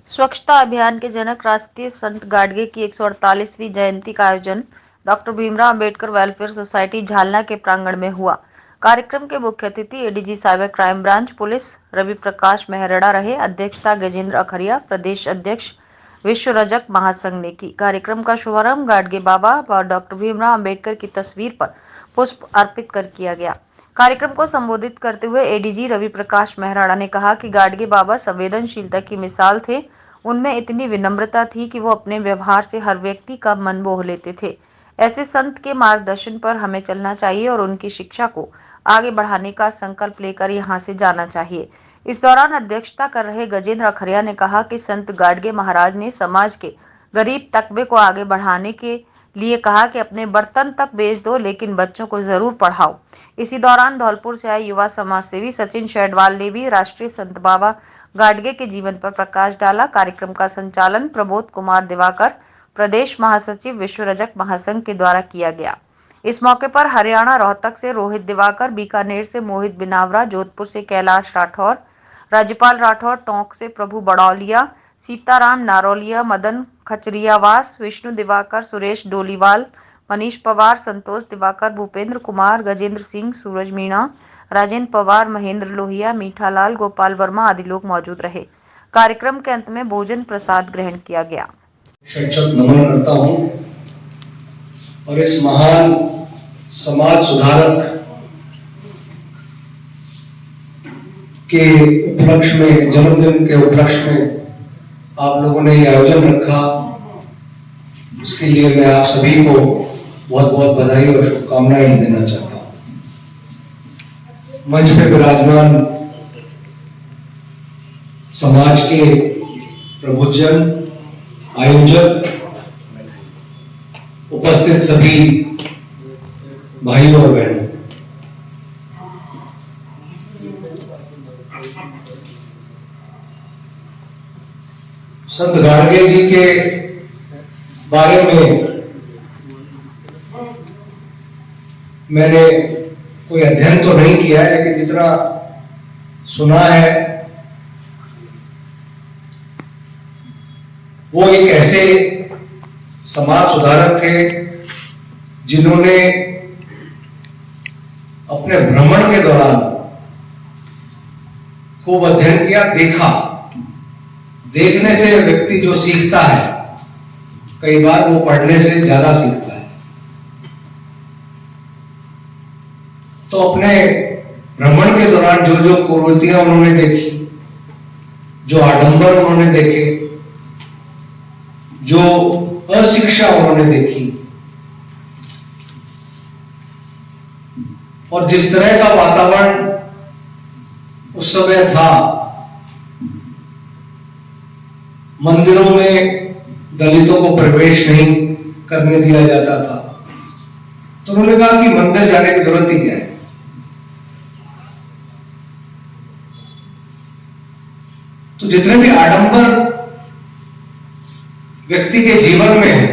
स्वच्छता अभियान के जनक राष्ट्रीय संत गाडगे की 148वीं जयंती का आयोजन doctor Bhimrao Ambedkar welfare society Jhalana के प्रांगण में हुआ। कार्यक्रम के मुख्य अतिथि ADG cyber crime branch police Ravi Prakash Meharda रहे। अध्यक्षता गजेंद्र अखरिया, प्रदेश अध्यक्ष विश्व रजक महासंघ ने की। कार्यक्रम का शुभारंभ गाडगे बाबा और डॉक्टर भीमराव अंबेडकर की तस्वीर पर पुष्प अर्पित कर किया गया। कार्यक्रम को संबोधित करते हुए एडीजी रवि प्रकाश मेहराड़ा ने कहा कि गाडगे बाबा संवेदनशीलता की मिसाल थे। उनमें इतनी विनम्रता थी कि वो अपने व्यवहार से हर व्यक्ति का मन मोह लेते थे। ऐसे संत के मार्गदर्शन पर हमें चलना चाहिए और उनकी शिक्षा को आगे बढ़ाने का संकल्प लेकर यहाँ से जाना चाहिए। इस दौरान अध्यक्षता कर रहे गजेंद्र अखरिया ने कहा कि संत गाडगे महाराज ने समाज के गरीब तबके को आगे बढ़ाने के लिए कहा कि अपने बर्तन तक बेच दो लेकिन बच्चों को जरूर पढ़ाओ। इसी दौरान धौलपुर से आए युवा समाज सेवी सचिन शेडवाल ने भी राष्ट्रीय संत बाबा गाडगे के जीवन पर प्रकाश डाला। कार्यक्रम का संचालन प्रबोध कुमार दिवाकर, प्रदेश महासचिव विश्व रजक महासंघ के द्वारा किया गया। इस मौके पर हरियाणा रोहतक से रोहित दिवाकर, बीकानेर से मोहित बिनावरा, जोधपुर से कैलाश राठौर, राज्यपाल राठौर, टोंक से प्रभु बड़ौलिया, सीताराम नारोलिया, मदन खचरियावास, विष्णु दिवाकर, सुरेश डोलीवाल, मनीष पवार, संतोष दिवाकर, भूपेंद्र कुमार, गजेंद्र सिंह, सूरज मीणा, राजेंद्र पवार, महेंद्र लोहिया, मीठालाल, गोपाल वर्मा आदि लोग मौजूद रहे। कार्यक्रम के अंत में भोजन प्रसाद ग्रहण किया गया। नमन करता हूं और इस महान समाज सुधारक के उपलक्ष्य में, जन्मदिन के उपलक्ष्य में आप लोगों ने ये आयोजन रखा, उसके लिए मैं आप सभी को बहुत बहुत बधाई और शुभकामनाएं देना चाहता हूं। मंच पे विराजमान समाज के प्रबुद्धजन, आयोजक, उपस्थित सभी भाइयों और बहनों, संत गाडगे जी के बारे में मैंने कोई अध्ययन तो नहीं किया है, लेकिन जितना सुना है वो एक ऐसे समाज सुधारक थे जिन्होंने अपने भ्रमण के दौरान खूब अध्ययन किया, देखा। देखने से व्यक्ति जो सीखता है, कई बार वो पढ़ने से ज्यादा सीखता है। तो अपने भ्रमण के दौरान जो जो कुरीतियां उन्होंने देखी, जो आडंबर उन्होंने देखे, जो अशिक्षा उन्होंने देखी और जिस तरह का वातावरण उस समय था, मंदिरों में दलितों को प्रवेश नहीं करने दिया जाता था, तो उन्होंने कहा कि मंदिर जाने की जरूरत ही क्या है। तो जितने भी आडंबर व्यक्ति के जीवन में है,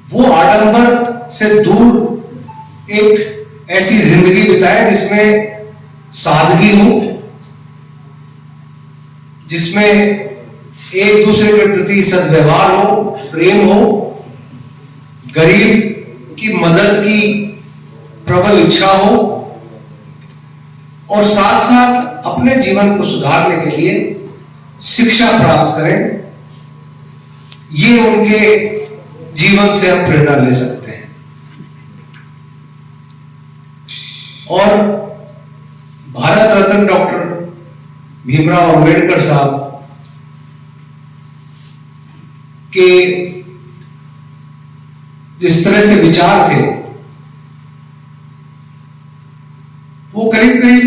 वो आडंबर से दूर एक ऐसी जिंदगी बिताए जिसमें सादगी हो, जिसमें एक दूसरे के प्रति सद्व्यवहार हो, प्रेम हो, गरीब की मदद की प्रबल इच्छा हो और साथ साथ अपने जीवन को सुधारने के लिए शिक्षा प्राप्त करें। ये उनके जीवन से हम प्रेरणा ले सकते हैं। और भारत रत्न डॉक्टर भीमराव अंबेडकर साहब के जिस तरह से विचार थे, वो करीब करीब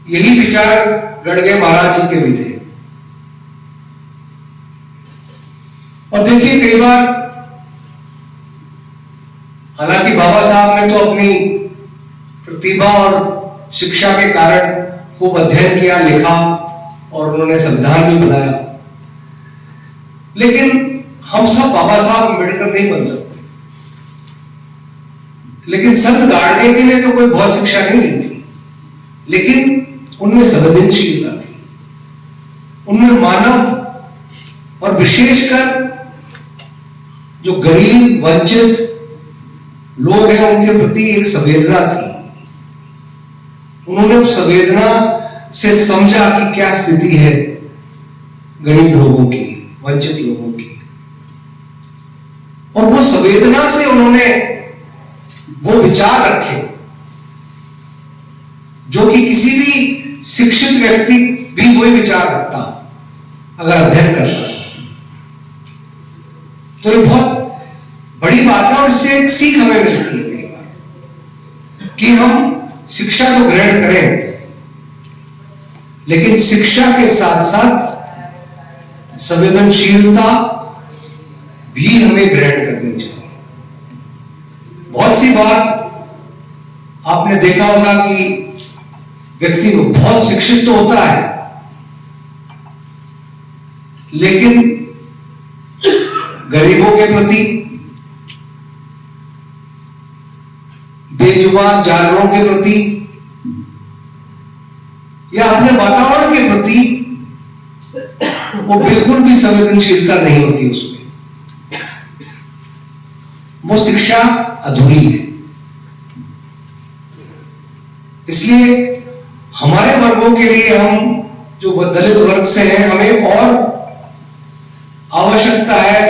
यही विचार गाडगे महाराज जी के भी थे। और देखिए, कई बार हालांकि बाबा साहब ने तो अपनी प्रतिभा और शिक्षा के कारण खूब अध्ययन किया, लिखा और उन्होंने संविधान भी बनाया, लेकिन हम सब बाबा साहब अम्बेडकर नहीं बन सकते। लेकिन संत गाडगे जी ने तो कोई बहुत शिक्षा नहीं ली थी, लेकिन उनमें संवेदनशीलता थी। उनमें मानव और विशेषकर जो गरीब वंचित लोग हैं उनके प्रति एक संवेदना थी। उन्होंने उस संवेदना से समझा कि क्या स्थिति है गरीब लोगों की, वंचित लोगों की, और वो संवेदना से उन्होंने वो विचार रखे जो कि किसी भी शिक्षित व्यक्ति भी वही विचार रखता अगर अध्ययन करता। तो ये बहुत बड़ी बात है और इससे एक सीख हमें मिलती है कई बार कि हम शिक्षा तो ग्रहण करें, लेकिन शिक्षा के साथ साथ संवेदनशीलता भी हमें ग्रहण करनी चाहिए। बहुत सी बार आपने देखा होगा कि व्यक्ति को बहुत शिक्षित तो होता है, लेकिन गरीबों के प्रति, बेजुबान जानवरों के प्रति या अपने वातावरण के प्रति वो बिल्कुल भी संवेदनशीलता नहीं होती उसमें। वो शिक्षा अधूरी है। इसलिए हमारे वर्गों के लिए, हम जो दलित वर्ग से हैं, हमें और आवश्यकता है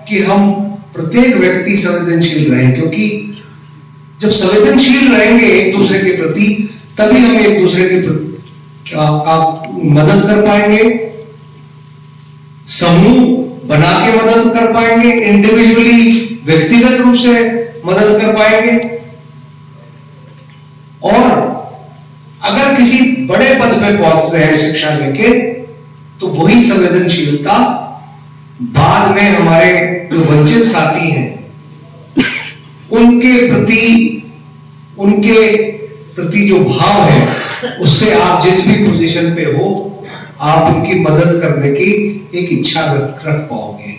कि हम प्रत्येक व्यक्ति संवेदनशील रहें, क्योंकि जब संवेदनशील रहेंगे एक दूसरे के प्रति, तभी हम एक दूसरे के का मदद कर पाएंगे, समूह बना के मदद कर पाएंगे, इंडिविजुअली व्यक्तिगत रूप से मदद कर पाएंगे। और अगर किसी बड़े पद पे पहुंचते हैं शिक्षा लेके, तो वही संवेदनशीलता बाद में हमारे जो वंचित साथी हैं उनके प्रति जो भाव है, उससे आप जिस भी पोजीशन पे हो, आप उनकी मदद करने की एक इच्छा रख पाओगे।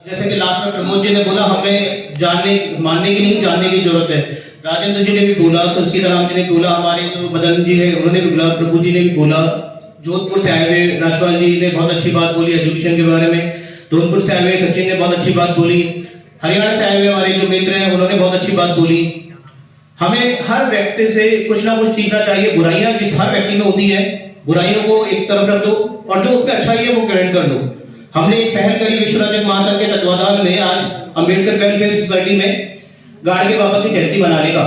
जैसे कि लास्ट में प्रमोद जी ने बोला, हमें मानने की नहीं, जानने की जरूरत है। राजेंद्र जी ने भी बोला, संस्कृत राम जी ने बोला, हमारे जो मदन जी है उन्होंने भी बोला, प्रभु जी ने भी बोला, जोधपुर से आए हुए राजपाल जी ने बहुत अच्छी बात बोली एजुकेशन के बारे में, धौलपुर से आए हुए सचिन ने बहुत अच्छी बात बोली, हरियाणा से आए हुए हमारे जो मित्र हैं उन्होंने बहुत अच्छी बात बोली। हमें हर व्यक्ति से कुछ ना कुछ सीखना चाहिए। बुराइयां जिस हर व्यक्ति में होती है, बुराइयों को एक तरफ रख दो और जो उसमें अच्छाई है वो ग्रहण कर लो। हमने एक पहल करी विश्व रजक महासंघ के तत्वाधान में, आज अंबेडकर वेलफेयर सोसाइटी में गाडगे बाबा की जयंती मनाने का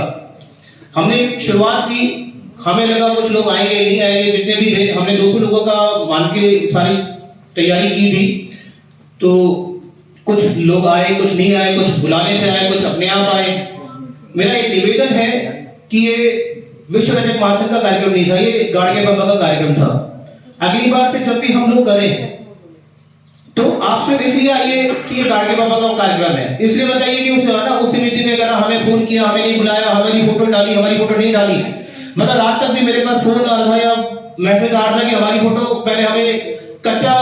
हमने शुरुआत की। हमें लगा कुछ लोग आएंगे नहीं आएंगे, जितने भी थे हमने 200 लोगों का मान के सारी तैयारी की थी। तो कुछ लोग आए, कुछ नहीं आए, कुछ बुलाने से आए, कुछ अपने आप आए। मेरा एक निवेदन है कि ये विश्व रजक महासंघ का कार्यक्रम नहीं था, ये गाडगे बाबा का कार्यक्रम था। अगली बार से जब भी हम लोग करें तो आप सिर्फ इसलिए आइए कि ये गाडगे बाबा का कार्यक्रम है, इसलिए बताइए कि उस समिति ने कहा, हमें फोन किया, हमें नहीं बुलाया, हमारी फोटो डाली, हमारी फोटो नहीं डाली। मतलब रात तक भी मेरे पास फोन आ रहा था या मैसेज आ रहा था कि हमारी फोटो, पहले हमें कच्चा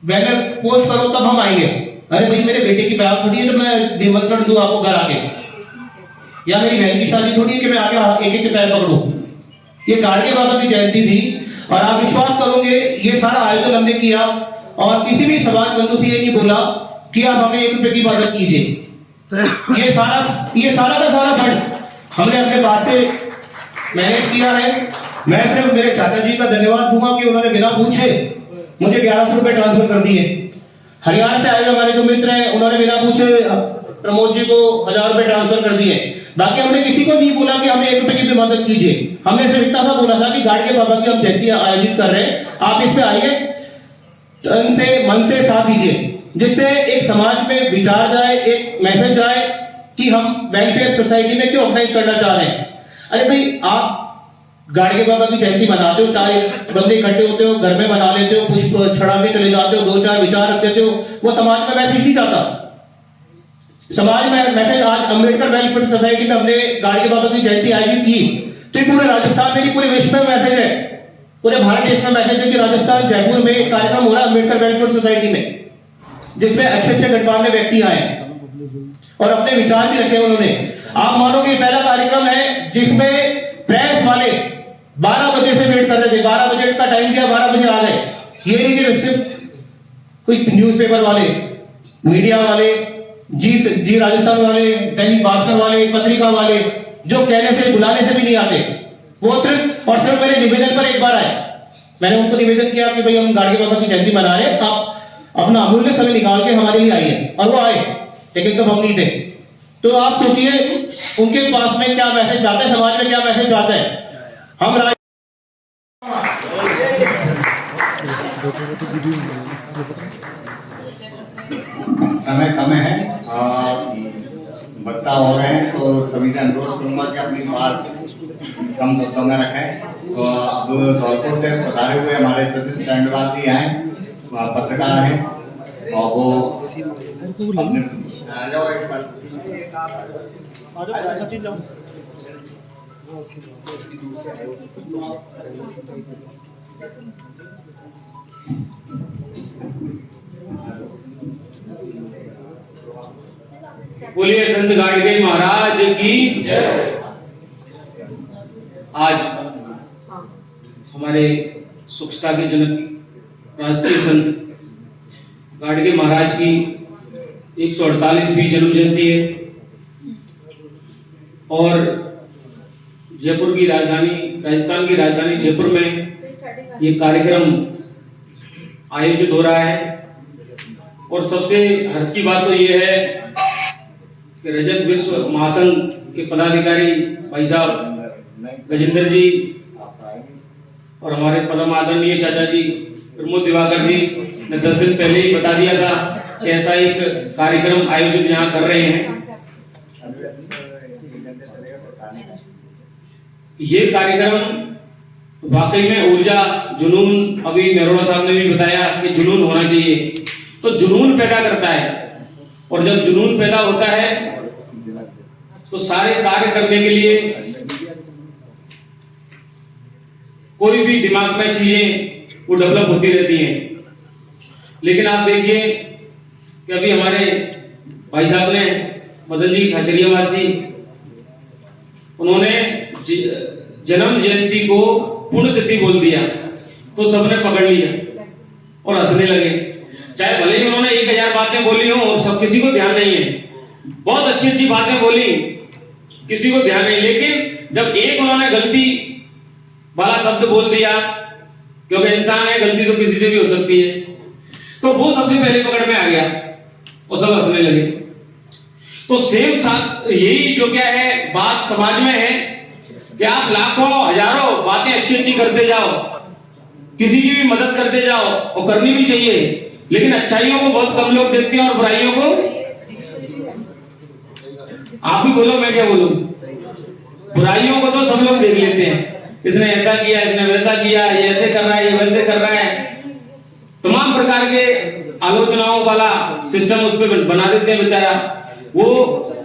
बैनर पोस्ट करो तब हम आएंगे। अरे भाई, मेरे बेटे की ब्याह थोड़ी है तो मैं निमंत्रण दूं आपको घर आके, या मेरी बहन की शादी थोड़ी है कि मैं आके एक एक के पैर पकड़ूं। ये गाडगे बाबा की जयंती थी और आप विश्वास करोगे ये सारा आयोजन हमने किया और किसी भी समाज बंधु से ये नहीं बोला कि आप हमें 1 रुपए की मदद कीजिए। ये सारा का सारा फंड हमने अपने पास से मैनेज किया है। मैं सिर्फ मेरे चाचा जी का धन्यवाद दूंगा कि उन्होंने बिना पूछे मुझे 1100 रुपए ट्रांसफर कर दिए। हरियाणा से आए हुए हमारे जो मित्र हैं उन्होंने बिना पूछे प्रमोद जी को 1000 रुपए ट्रांसफर कर दिए। बाकी हमने किसी को नहीं बोला कि हमें 1 रुपए की भी मदद कीजिए। हमने सिर्फ इतना सा बोला था कि गाडगे बाबा की हम जयंती आयोजित कर रहे हैं, आप इस पे आइए, तन से मन से साथ दीजिए, जिससे एक समाज में विचार जाए, एक मैसेज जाए कि हम वेलफेयर सोसाइटी में क्यों ऑर्गेनाइज करना चाह रहे हैं। अरे भाई, आप गाडगे बाबा की जयंती मनाते हो, 4 बंदे इकट्ठे होते हो, घर में मना लेते हो, पुष्प छड़ा के चले जाते हो, 2-4 विचार रख देते हो, वो समाज में मैसेज नहीं जाता। समाज में मैसेज आज अम्बेडकर वेलफेयर सोसाइटी में हमने गाडगे बाबा की जयंती आयोजित की, तो पूरे राजस्थान में नहीं, पूरे विश्व में मैसेज है, पूरे भारत देश में मैसेज है कि राजस्थान जयपुर में एक कार्यक्रम हो रहा है अम्बेडकर वेलफेयर सोसाइटी में, जिसमें अच्छे गणमान्य व्यक्ति आए और अपने विचार भी रखे उन्होंने। आप मानोगे पहला कार्यक्रम है जिसमें प्रेस वाले 12 बजे से वेट कर रहे थे, 12 बजे का टाइम दिया, 12 बजे आ गए। ये नहीं कि सिर्फ कुछ न्यूज़पेपर वाले, मीडिया वाले, जी राजस्थान वाले, दैनिक भास्कर वाले, पत्रिका वाले जो कहने से बुलाने से भी नहीं आते, वो सिर्फ और सिर्फ मेरे निवेदन पर एक बार आए। मैंने उनको निवेदन किया कि भाई हम गाड़गे बाबा की जयंती मना रहे हैं, आप अपना अमूल्य समय निकाल के हमारे लिए आइए, और वो आए, लेकिन तब हम नहीं थे। तो आप सोचिए उनके पास में क्या मैसेज जाता है, समाज में क्या मैसेज जाता है। हम समय कम है और बत्ता हो रहे हैं, तो सभी से अनुरोध करूंगा कि अपनी बात कम शब्दों में रखें। तो अब धौलपुर से पधारे हुए हमारे सचिन टंडवाल जी हैं, पत्रकार हैं, और वो अपने आ जाओ एक बार सचिन जाओ। बोलिए संत गाडगे महाराज की जय। आज हमारे स्वच्छता के जनक राष्ट्रीय संत गाडगे महाराज की 148वीं जन्म जयंती है, और जयपुर की राजधानी, राजस्थान की राजधानी जयपुर में ये कार्यक्रम आयोजित हो रहा है। और सबसे हर्ष की बात तो ये है कि रजत विश्व महासंघ के पदाधिकारी भाई साहब गजेंद्र जी और हमारे परम आदरणीय चाचा जी प्रमोद दिवाकर जी ने 10 दिन पहले ही बता दिया था कि ऐसा एक कार्यक्रम आयोजित यहाँ कर रहे हैं। ये कार्यक्रम वाकई में ऊर्जा, जुनून, अभी मेहरोड़ा साहब ने भी बताया कि जुनून होना चाहिए, तो जुनून पैदा करता है, और जब जुनून पैदा होता है तो सारे कार्य करने के लिए कोई भी दिमाग में चीजें वो डेवलप होती रहती हैं। लेकिन आप देखिए कि अभी हमारे भाई साहब ने, मदन जी खचरियावासी, उन्होंने जन्म जयंती को पुण्यतिथि बोल दिया, तो सबने पकड़ लिया और हंसने लगे। चाहे भले ही उन्होंने 1000 बातें बोली हो और सब किसी को ध्यान नहीं है, बहुत अच्छी अच्छी बातें बोली, किसी को ध्यान नहीं, लेकिन जब एक उन्होंने गलती वाला शब्द बोल दिया, क्योंकि इंसान है, गलती तो किसी से भी हो सकती है, तो वो सबसे पहले पकड़ में आ गया और सब हंसने लगे। तो सेम साथ यही जो क्या है बात समाज में है कि आप लाखों हजारों बातें अच्छी अच्छी करते जाओ, किसी की भी मदद करते जाओ, और करनी भी चाहिए, लेकिन अच्छाइयों को बहुत कम लोग देखते हैं और बुराइयों को, आप भी बोलो मैं क्या बोलूं, बुराइयों को तो सब लोग देख लेते हैं, इसने ऐसा किया, इसने वैसा किया, ये ऐसे कर रहा है, ये वैसे कर रहा है, तमाम प्रकार के आलोचनाओं वाला सिस्टम उस पर बना देते हैं। बेचारा वो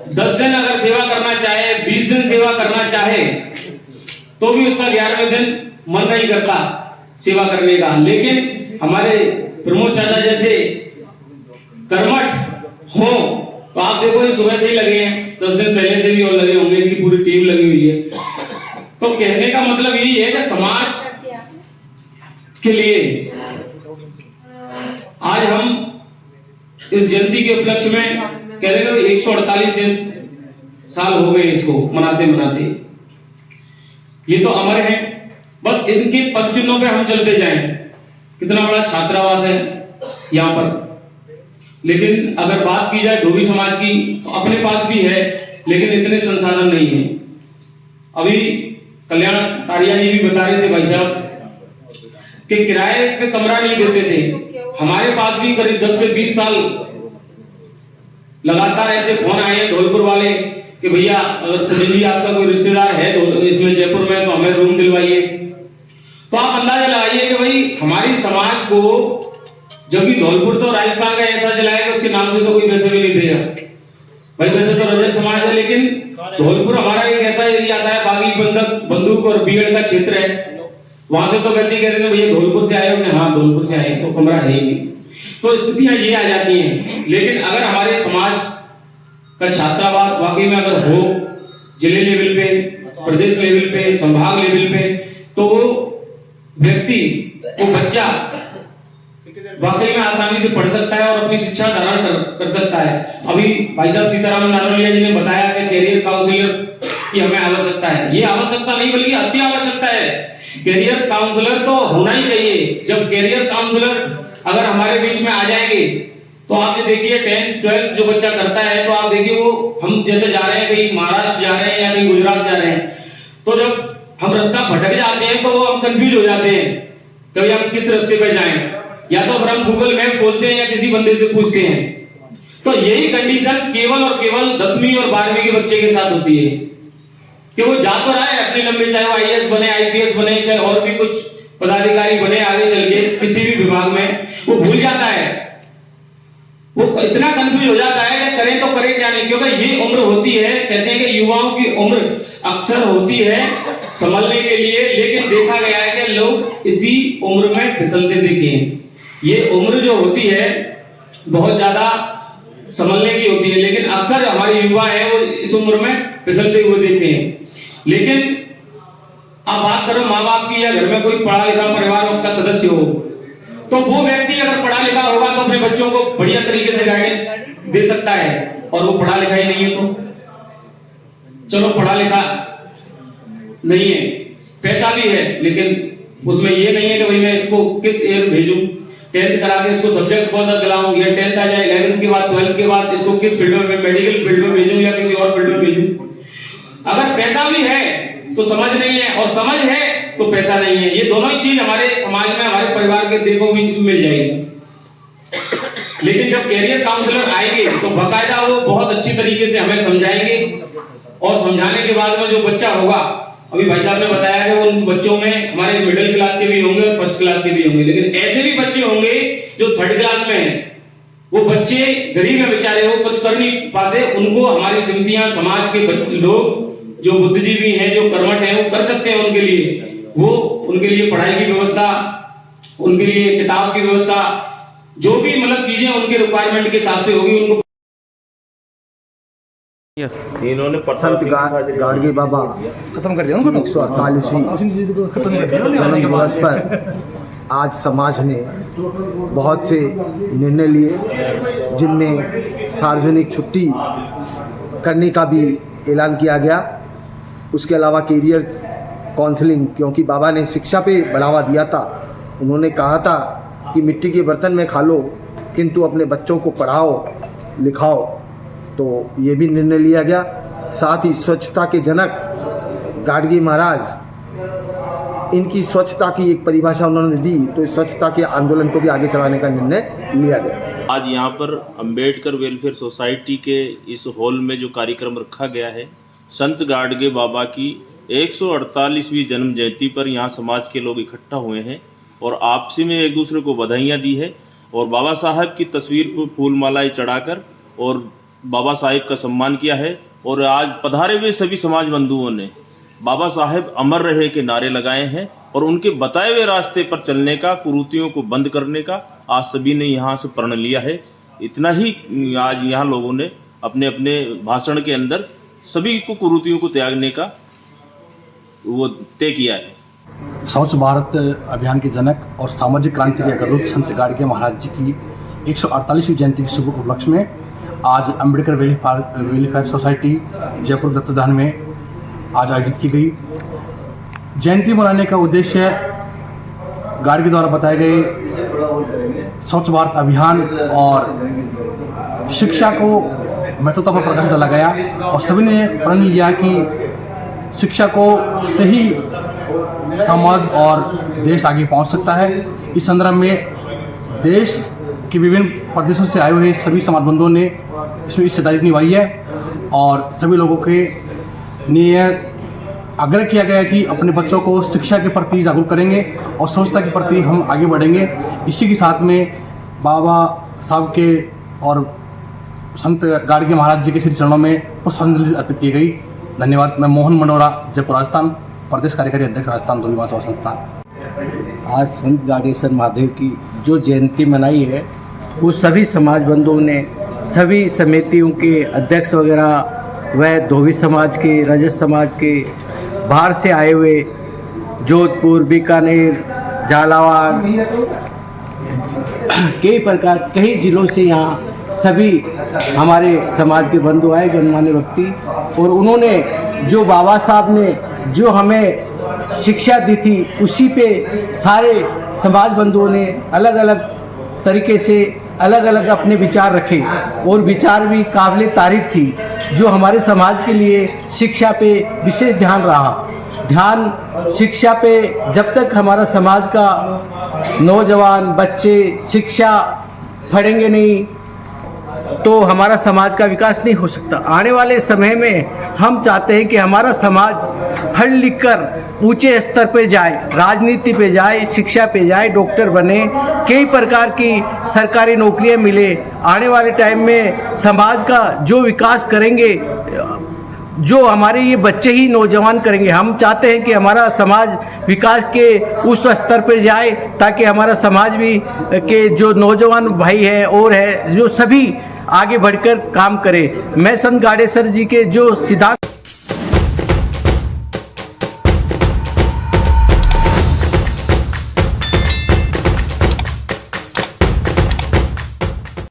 10 दिन अगर सेवा करना चाहे, 20 दिन सेवा करना चाहे, तो भी उसका 11वें दिन मन नहीं करता सेवा करने का। लेकिन हमारे प्रमोद चाचा जैसे कर्मठ हो, तो आप देखो ये सुबह से ही लगे हैं, 10 दिन पहले से भी और लगे होंगे, इनकी पूरी टीम लगी हुई है। तो कहने का मतलब यही है कि समाज के लिए आज हम इस जयंती के उपलक्ष्य में कह रहे हैं 148 साल हो गए इसको मनाते मनाते, ये तो अमर है। बस इनके पद चिन्हों पे हम चलते जाएं। कितना बड़ा छात्रावास है यहाँ पर, लेकिन अगर बात की जाए धोबी समाज की, तो अपने पास भी है, लेकिन इतने संसाधन नहीं है। अभी कल्याण तारिया जी भी बता रहे थे भाई साहब कि किराए पे कमरा नहीं देते थे। हमारे पास भी करीब 10 से 20 साल लगातार ऐसे फोन आए हैं धौलपुर वाले कि भैया अगर सचिन जी आपका कोई रिश्तेदार है तो इसमें जयपुर में, तो हमें रूम दिलवाइए। तो आप अंदाजा लगाइए कि भाई हमारी समाज को, जबकि धौलपुर तो राजस्थान का ऐसा जिला है कि उसके नाम से तो कोई पैसे भी नहीं देगा भाई, वैसे तो रजक समाज है, लेकिन धौलपुर हमारा एक ऐसा एरिया आता है, बागी बंधक बंदूक और बीएड का क्षेत्र है, वहां से तो व्यक्ति कहते हैं भैया धौलपुर से आए हो, हाँ धौलपुर से आए, तो कमरा है ही नहीं। तो स्थितियां ये आ जाती हैं। लेकिन अगर हमारे समाज का छात्रावास वाकई में अगर हो, जिले लेवल पे, प्रदेश लेवल पे, संभाग लेवल पे, तो वो व्यक्ति, वो बच्चा वाकई में आसानी से पढ़ सकता है और अपनी शिक्षा धारण कर सकता है। अभी भाई साहब सीताराम नारोलिया जी ने बताया कि कैरियर काउंसलर की हमें आवश्यकता है। ये आवश्यकता नहीं बल्कि अति आवश्यकता है। कैरियर काउंसलर तो होना ही चाहिए। जब कैरियर काउंसलर अगर हमारे बीच में आ जाएंगे तो आप ये देखिए 10th 12th जो बच्चा करता है, तो आप देखिए वो हम जैसे जा रहे हैं कहीं महाराष्ट्र जा रहे हैं या कहीं गुजरात जा रहे हैं, तो जब हम रास्ता भटक जाते हैं तो हम कंफ्यूज हो जाते हैं कभी हम किस रास्ते पे जाएं, या तो फिर हम गूगल मैप खोलते हैं या किसी बंदे से पूछते हैं। तो यही कंडीशन केवल और केवल 10वीं और 12वीं के बच्चे के साथ होती है कि वो जा तो रहा है अपनी लंबी, चाहे वो आईएएस बने, आईपीएस बने, चाहे और भी कुछ पदाधिकारी बने आगे चल के किसी भी विभाग में, वो भूल जाता है, वो इतना कंफ्यूज हो जाता है कि करें तो करें क्या नहीं। क्योंकि ये उम्र होती है, कहते हैं कि युवाओं की उम्र अक्सर होती है संभलने के लिए, लेकिन देखा गया है कि लोग इसी उम्र में फिसलते देखे हैं। ये उम्र जो होती है बहुत ज्यादा संभलने की होती है, लेकिन अक्सर हमारे युवा हैं वो इस उम्र में फिसलते हुए देखे हैं। लेकिन आप बात करो माँ बाप की, या घर में कोई पढ़ा लिखा परिवार का सदस्य हो, तो वो व्यक्ति अगर पढ़ा लिखा होगा तो अपने बच्चों को बढ़िया तरीके से गाइडेंस दे सकता है, और वो पढ़ा लिखा ही नहीं है तो चलो पढ़ा लिखा नहीं है, पैसा भी है, लेकिन उसमें ये नहीं है कि भाई मैं इसको किस ईयर भेजूं, 10th करा के इसको सब्जेक्ट कौन सा दिलाऊं, या 10th आ जाए 11th के बाद 12th के बाद इसको किस फील्ड में, मेडिकल फील्ड में भेजूं या किसी और फील्ड में भेजूं। अगर पैसा भी है तो समझ नहीं है, और समझ है तो पैसा नहीं है। ये दोनों ही चीज हमारे समाज में, हमारे परिवार के देखो बीच मिल जाएगी। लेकिन जब कैरियर काउंसलर आएंगे तो बाकायदा वो बहुत अच्छी तरीके से हमें समझाएंगे, और समझाने के बाद में जो बच्चा होगा, अभी भाई साहब ने बताया कि उन बच्चों में हमारे मिडिल क्लास के भी होंगे और फर्स्ट क्लास के भी होंगे, लेकिन ऐसे भी बच्चे होंगे जो 3rd क्लास में हैं। वो बच्चे गरीब है बेचारे, वो कुछ कर नहीं पाते, उनको हमारी समितियां, समाज के लोग जो बुद्धिजीवी हैं, जो कर्मठ हैं, वो कर सकते हैं उनके लिए। वो उनके लिए पढ़ाई की व्यवस्था, उनके लिए किताब की व्यवस्था, जो भी मतलब चीजें उनके रिक्वायरमेंट के हिसाब से होगी उनको। इन्होंने संत गाडगे बाबा खत्म कर दिया उनको, 148वीं जन्म दिवस पर आज समाज ने बहुत से निर्णय लिए, जिनमें सार्वजनिक छुट्टी करने का भी ऐलान किया गया। उसके अलावा कैरियर काउंसलिंग, क्योंकि बाबा ने शिक्षा पे बढ़ावा दिया था, उन्होंने कहा था कि मिट्टी के बर्तन में खा लो किंतु अपने बच्चों को पढ़ाओ लिखाओ, तो ये भी निर्णय लिया गया। साथ ही स्वच्छता के जनक गाडगे महाराज, इनकी स्वच्छता की एक परिभाषा उन्होंने दी, तो इस स्वच्छता के आंदोलन को भी आगे चलाने का निर्णय लिया गया। आज यहाँ पर अंबेडकर वेलफेयर सोसाइटी के इस हॉल में जो कार्यक्रम रखा गया है, संत गाडगे बाबा की 148वीं जन्म जयंती पर यहाँ समाज के लोग इकट्ठा हुए हैं और आपसी में एक दूसरे को बधाइयाँ दी है, और बाबा साहब की तस्वीर पर फूल मालाएं चढ़ाकर और बाबा साहब का सम्मान किया है। और आज पधारे हुए सभी समाज बंधुओं ने बाबा साहब अमर रहे के नारे लगाए हैं, और उनके बताए हुए रास्ते पर चलने का, कुरीतियों को बंद करने का आज सभी ने यहाँ से प्रण लिया है। इतना ही आज यहाँ लोगों ने अपने अपने भाषण के अंदर सभी को कुरीतियों को त्यागने का वो तय किया है। स्वच्छ भारत अभियान के जनक और सामाजिक क्रांति के अग्रदूत संत गाडगे महाराज जी की 148वीं जयंती के शुभ उपलक्ष्य में आज अंबेडकर वेलफेयर सोसाइटी जयपुर दत्तधान में आज आयोजित की गई। जयंती मनाने का उद्देश्य गाडगे द्वारा बताए गए स्वच्छ भारत अभियान और शिक्षा को महत्वता पर प्रकाश डाला गया, और सभी ने प्रण लिया कि शिक्षा को से ही समाज और देश आगे पहुंच सकता है। इस संदर्भ में देश के विभिन्न प्रदेशों से आए हुए सभी समाज बंधुओं ने इसमें हिस्सेदारी निभाई है, और सभी लोगों के लिए आग्रह किया गया कि अपने बच्चों को शिक्षा के प्रति जागरूक करेंगे और स्वच्छता के प्रति हम आगे बढ़ेंगे। इसी के साथ में बाबा साहब के और संत गाडगे महाराज जी के श्री चरणों में पुष्पांजलि अर्पित की गई। धन्यवाद। मैं मोहन मंडोरा, जयपुर राजस्थान, प्रदेश कार्यकारी अध्यक्ष राजस्थान दूरबीन सेवा संस्थान। आज संत गाडगेश्वर महादेव की जो जयंती मनाई है, वो सभी समाज बंधुओं ने, सभी समितियों के अध्यक्ष वगैरह, वह धोबी समाज के, रजत समाज के, बाहर से आए हुए जोधपुर, बीकानेर, झालावाड़, कई जिलों से यहाँ सभी हमारे समाज के बंधु आए, गणमान्य व्यक्ति, और उन्होंने जो बाबा साहब ने जो हमें शिक्षा दी थी उसी पे सारे समाज बंधुओं ने अलग अलग तरीके से अलग अलग अपने विचार रखे, और विचार भी काबिल तारीफ थी। जो हमारे समाज के लिए शिक्षा पे विशेष ध्यान रहा। शिक्षा पे जब तक हमारा समाज का नौजवान बच्चे शिक्षा पढ़ेंगे नहीं तो हमारा समाज का विकास नहीं हो सकता। आने वाले समय में हम चाहते हैं कि हमारा समाज पढ़ लिख कर ऊंचे स्तर पे जाए, राजनीति पे जाए, शिक्षा पे जाए, डॉक्टर बने, कई प्रकार की सरकारी नौकरियां मिले। आने वाले टाइम में समाज का जो विकास करेंगे, जो हमारे ये बच्चे ही नौजवान करेंगे। हम चाहते हैं कि हमारा समाज विकास के उस स्तर पर जाए ताकि हमारा समाज भी के जो नौजवान भाई है और है जो सभी आगे बढ़कर काम करे। मैं संत गाडेसर जी के जो सिद्धांत